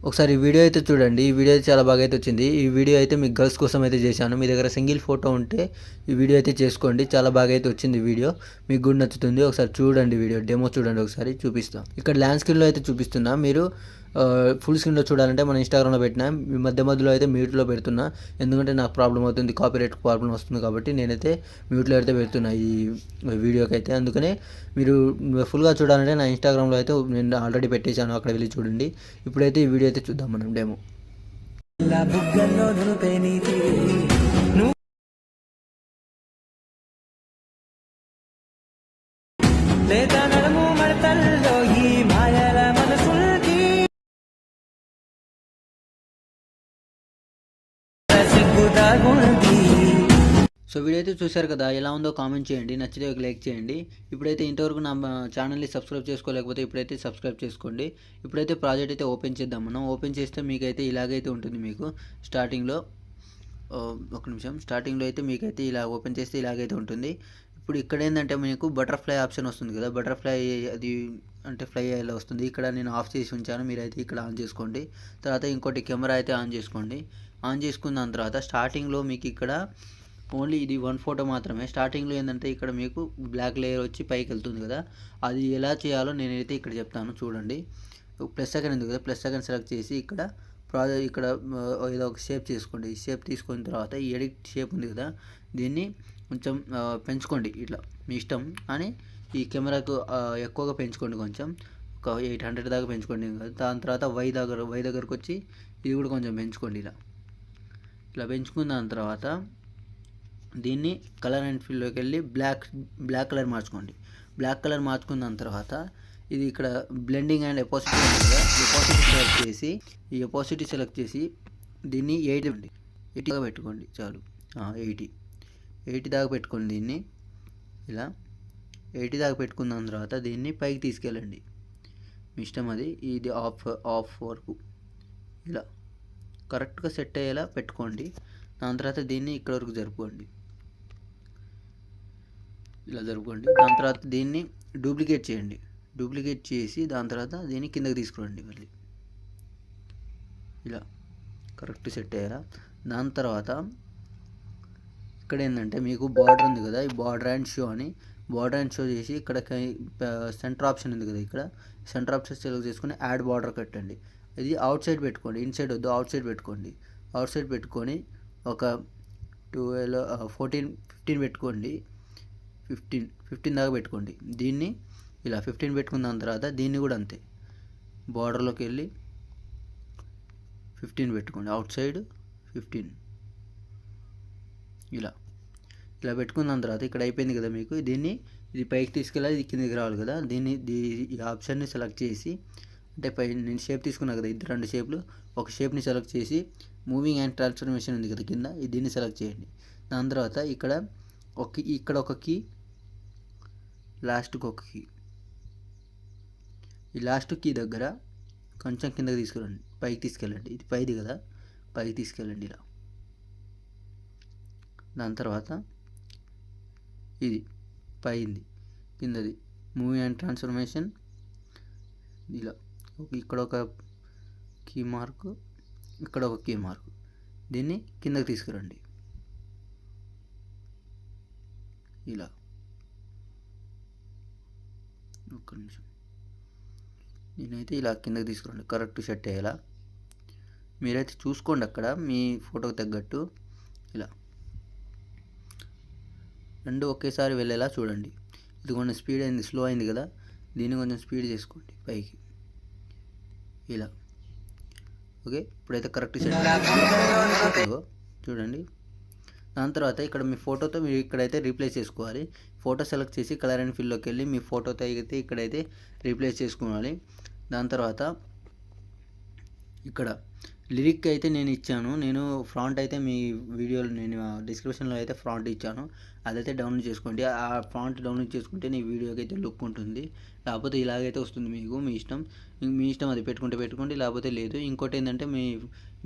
ఒకసారి ఈ వీడియో అయితే చూడండి. ఈ వీడియో అయితే చాలా బాగా అయితే వచ్చింది. ఈ వీడియో అయితే మీకు గర్ల్స్ కోసం అయితే చేశాను. మీ దగ్గర సింగిల్ ఫోటో ఉంటే ఈ వీడియో అయితే చేసుకోండి. చాలా బాగా అయితే వచ్చింది వీడియో. మీకు కూడా నచ్చుతుంది. ఒకసారి చూడండి వీడియో డెమో చూడండి ఒకసారి చూపిస్తాం. ఇక్కడ ల్యాండ్ స్క్రీన్లో అయితే చూపిస్తున్నా. మీరు ఫుల్ స్క్రీన్లో చూడాలంటే మన ఇన్స్టాగ్రామ్లో పెట్టినా మధ్యలో అయితే మ్యూట్లో పెడుతున్నా. ఎందుకంటే నాకు ప్రాబ్లం అవుతుంది, కాపీరైట్ ప్రాబ్లం వస్తుంది కాబట్టి నేనైతే మ్యూట్లో అయితే పెడుతున్నా ఈ వీడియోకి అయితే. అందుకనే మీరు ఫుల్గా చూడాలంటే నా ఇన్స్టాగ్రామ్లో అయితే నేను ఆల్రెడీ పెట్టేశాను, అక్కడ వెళ్ళి చూడండి. ఇప్పుడైతే ఈ వీడియో అయితే చూద్దాం మనం డెమో. సో వీడియో అయితే చూశారు కదా, ఎలా ఉందో కామెంట్ చేయండి, నచ్చితే ఒక లైక్ చేయండి. ఇప్పుడైతే ఇంతవరకు నా ఛానల్ని సబ్స్క్రైబ్ చేసుకోలేకపోతే ఇప్పుడైతే సబ్స్క్రైబ్ చేసుకోండి. ఇప్పుడైతే ప్రాజెక్ట్ అయితే ఓపెన్ చేద్దాం మనం. ఓపెన్ చేస్తే మీకైతే ఇలాగైతే ఉంటుంది. మీకు స్టార్టింగ్లో ఒక నిమిషం, స్టార్టింగ్లో అయితే మీకైతే ఇలా ఓపెన్ చేస్తే ఇలాగైతే ఉంటుంది. ఇప్పుడు ఇక్కడ ఏంటంటే మీకు బటర్ఫ్లై ఆప్షన్ వస్తుంది కదా, బటర్ఫ్లై అది అంటే ఫ్లై అయ్యేలా వస్తుంది. ఇక్కడ నేను ఆఫ్ చేసి ఉంచాను, మీరైతే ఇక్కడ ఆన్ చేసుకోండి. తర్వాత ఇంకోటి కెమెరా అయితే ఆన్ చేసుకోండి. ఆన్ చేసుకున్న తర్వాత స్టార్టింగ్లో మీకు ఇక్కడ ఓన్లీ ఇది 1 ఫోటో మాత్రమే. స్టార్టింగ్లో ఏంటంటే ఇక్కడ మీకు బ్లాక్ లేయర్ వచ్చి పైకి వెళ్తుంది కదా, అది ఎలా చేయాలో నేనైతే ఇక్కడ చెప్తాను చూడండి. ప్లస్ సెకండ్ ఉంది కదా, ప్లస్ సెకండ్ సెలెక్ట్ చేసి ఇక్కడ ఇక్కడ ఏదో ఒక షేప్ చేసుకోండి. ఈ షేప్ తీసుకున్న తర్వాత ఈ ఎడిట్ షేప్ ఉంది కదా, దీన్ని కొంచెం పెంచుకోండి ఇట్లా మీ ఇష్టం. కానీ ఈ కెమెరాకు ఎక్కువగా పెంచుకోండి, కొంచెం ఒక 800 దాకా పెంచుకోండి. దాని తర్వాత వై దగ్గరకు వచ్చి ఇది కూడా కొంచెం పెంచుకోండి. ఇలా పెంచుకున్న దాని తర్వాత దీన్ని కలర్ అండ్ ఫీల్డ్లోకి వెళ్ళి బ్లాక్ కలర్ మార్చుకోండి. బ్లాక్ కలర్ మార్చుకున్న తర్వాత ఇది ఇక్కడ బ్లెండింగ్ అండ్ ఎపోసిటీ ఉంది కదా, ఈ ఎపోసిటీ సెలెక్ట్ చేసి దీన్ని 80 దాకా పెట్టుకోండి చాలు. 80 దాకా పెట్టుకోండి. దీన్ని ఇలా 80 దాకా పెట్టుకున్న తర్వాత దీన్ని పైకి తీసుకెళ్ళండి, మీ ఇష్టం అది. ఇది ఆఫ్ వరకు ఇలా కరెక్ట్గా సెట్ అయ్యేలా పెట్టుకోండి. దాని తర్వాత దీన్ని ఇక్కడ వరకు జరుపుకోండి, ఇలా జరుపుకోండి. దాని తర్వాత దీన్ని డూప్లికేట్ చేయండి. డూప్లికేట్ చేసి దాని తర్వాత దీన్ని కిందకి తీసుకురండి మళ్ళీ, ఇలా కరెక్ట్ సెట్ అయ్యారా. దాని తర్వాత ఇక్కడ ఏంటంటే మీకు బార్డర్ ఉంది కదా, ఈ బార్డర్ అండ్ షో చేసి ఇక్కడ సెంటర్ ఆప్షన్ ఉంది కదా, ఇక్కడ సెంటర్ ఆప్షన్ సెలెక్ట్ చేసుకుని యాడ్ బార్డర్ కట్టండి. ఇది అవుట్ సైడ్ పెట్టుకోండి, ఇన్సైడ్ వద్దు, అవుట్ సైడ్ పెట్టుకోండి. అవుట్ సైడ్ పెట్టుకొని ఒక 15 పెట్టుకోండి. 15 దాకా పెట్టుకోండి. దీన్ని ఇలా 15 పెట్టుకున్న తర్వాత దీన్ని కూడా అంతే, బార్డర్లోకి వెళ్ళి 15 పెట్టుకోండి. అవుట్ సైడ్ 15 ఇలా పెట్టుకున్న తర్వాత ఇక్కడ అయిపోయింది కదా మీకు. ఇది పైకి తీసుకెళ్ళాలి, ఇది కిందకి రావాలి కదా. ఈ ఆప్షన్ని సెలెక్ట్ చేసి, అంటే నేను షేప్ తీసుకున్నా కదా, 2 షేప్లు, ఒక షేప్ని సెలెక్ట్ చేసి మూవింగ్ అండ్ ట్రాన్స్ఫర్మేషన్ ఉంది కదా కింద, దీన్ని సెలెక్ట్ చేయండి. దాని తర్వాత ఇక్కడ ఒక కీ, లాస్ట్కి ఒక కీ, ఈ లాస్ట్ కీ దగ్గర కొంచెం కిందకి తీసుకురండి, పైకి తీసుకెళ్ళండి. ఇది పైది కదా, పైకి తీసుకెళ్ళండి ఇలా. దాని తర్వాత ఇది పైంది, కిందది మూవింగ్ అండ్ ట్రాన్స్ఫర్మేషన్ ఇలా. ఇక్కడ ఒక కీ మార్కు, ఇక్కడ ఒక కీ మార్కు, దీన్ని కిందకి తీసుకురండి ఇలా. ఒక్క నిమిషం, నేనైతే ఇలా కిందకి తీసుకురండి, కరెక్ట్ సెట్ అయ్యేలా. మీరైతే చూసుకోండి అక్కడ మీ ఫోటోకి తగ్గట్టు ఇలా 2 ఒకేసారి వెళ్ళేలా చూడండి. ఇది కొంచెం స్పీడ్ అయింది, స్లో అయింది కదా, దీన్ని కొంచెం స్పీడ్ చేసుకోండి పైకి ఇలా. ఓకే, ఇప్పుడైతే కరెక్ట్ సెట్ చూడండి. దాని తర్వాత ఇక్కడ మీ ఫోటోతో మీరు ఇక్కడైతే రీప్లేస్ చేసుకోవాలి. ఫోటో సెలెక్ట్ చేసి కలర్ అండ్ ఫీల్డ్లోకి వెళ్ళి మీ ఫోటోతో అయితే ఇక్కడైతే రీప్లేస్ చేసుకోవాలి. దాని తర్వాత ఇక్కడ లిరిక్ అయితే నేను ఇచ్చాను, నేను ఫ్రాంట్ అయితే మీ వీడియోలో నేను డిస్క్రిప్షన్లో అయితే ఫ్రాంట్ ఇచ్చాను, అదైతే డౌన్లోడ్ చేసుకోండి. ఆ ఫ్రాంట్ డౌన్లోడ్ చేసుకుంటే నీ వీడియోకి అయితే లుక్ ఉంటుంది. లేకపోతే ఇలాగైతే వస్తుంది మీకు, మీ ఇష్టం అది పెట్టుకోండి, లేకపోతే లేదు. ఇంకోటి ఏంటంటే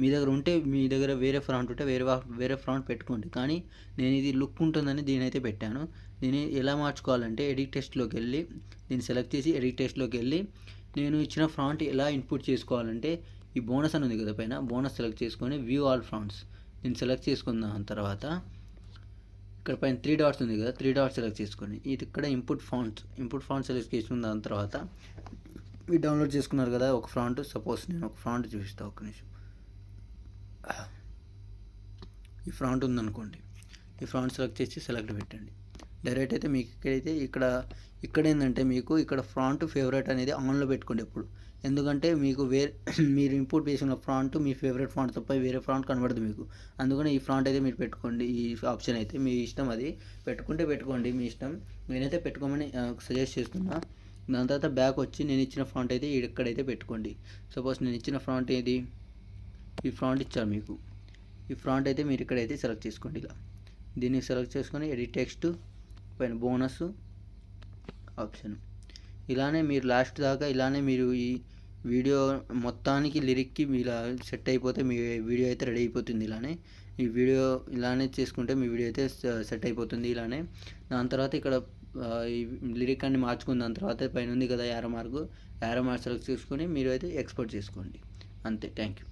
మీ దగ్గర ఉంటే, మీ దగ్గర వేరే ఫ్రాంట్ ఉంటే వేరే ఫ్రాంట్ పెట్టుకోండి. కానీ నేను ఇది లుక్ ఉంటుందని దీని అయితే పెట్టాను. దీన్ని ఎలా మార్చుకోవాలంటే ఎడిట్ టెస్ట్లోకి వెళ్ళి దీన్ని సెలెక్ట్ చేసి ఎడిట్ టెస్ట్లోకి వెళ్ళి నేను ఇచ్చిన ఫ్రాంట్ ఎలా ఇన్పుట్ చేసుకోవాలంటే ఈ బోనస్ అని ఉంది కదా పైన, బోనస్ సెలెక్ట్ చేసుకొని వ్యూ ఆల్ ఫాంట్స్ దీన్ని సెలెక్ట్ చేసుకున్న తర్వాత ఇక్కడ పైన 3 డాట్స్ ఉంది కదా, 3 డాట్స్ సెలెక్ట్ చేసుకొని ఇది ఇక్కడ ఇంపుట్ ఫాంట్స్ సెలెక్ట్ చేసుకున్న దాని తర్వాత మీరు డౌన్లోడ్ చేసుకున్నారు కదా ఒక ఫాంట్. సపోజ్ నేను ఒక ఫాంట్ చూపిస్తాను, ఒక్క నిమిషం. ఈ ఫాంట్ ఉందనుకోండి, ఈ ఫాంట్ సెలెక్ట్ చేసి సెలెక్ట్ పెట్టండి. డైరెక్ట్ అయితే మీకు ఇక్కడ ఏంటంటే మీకు ఇక్కడ ఫాంట్ ఫేవరెట్ అనేది ఆన్లో పెట్టుకోండి ఎప్పుడు. ఎందుకంటే మీకు మీరు ఇంపోర్ట్ చేసిన ఫాంట్ మీ ఫేవరెట్ ఫాంట్ తప్ప వేరే ఫాంట్ కనబడదు మీకు. అందుకని ఈ ఫాంట్ అయితే మీరు పెట్టుకోండి. ఈ ఆప్షన్ అయితే మీ ఇష్టం, అది పెట్టుకోండి మీ ఇష్టం. నేనైతే పెట్టుకోమని సజెస్ట్ చేస్తున్నా. దాని తర్వాత బ్యాక్ వచ్చి నేను ఇచ్చిన ఫాంట్ అయితే ఇక్కడైతే పెట్టుకోండి. సపోజ్ నేను ఇచ్చిన ఫాంట్ ఏది, ఈ ఫాంట్ ఇచ్చాను మీకు. ఈ ఫాంట్ అయితే మీరు ఇక్కడైతే సెలెక్ట్ చేసుకోండి. ఇలా దీన్ని సెలెక్ట్ చేసుకొని ఎడిట్ టెక్స్ట్ పైన బోనస్ ఆప్షన్. ఇలానే మీరు లాస్ట్ దాకా ఇలానే మీరు ఈ వీడియో మొత్తానికి లిరిక్కి ఇలా సెట్ అయిపోతే మీ వీడియో అయితే రెడీ అయిపోతుంది. ఈ వీడియో ఇలానే చేసుకుంటే మీ వీడియో అయితే సెట్ అయిపోతుంది ఇలానే. దాని తర్వాత ఇక్కడ ఈ లిరిక్ అన్ని మార్చుకున్న దాని తర్వాత పైన ఉంది కదా యారో మార్క్ సెలెక్ట్ చేసుకొని మీరు అయితే ఎక్స్పోర్ట్ చేసుకోండి. అంతే. Thank you.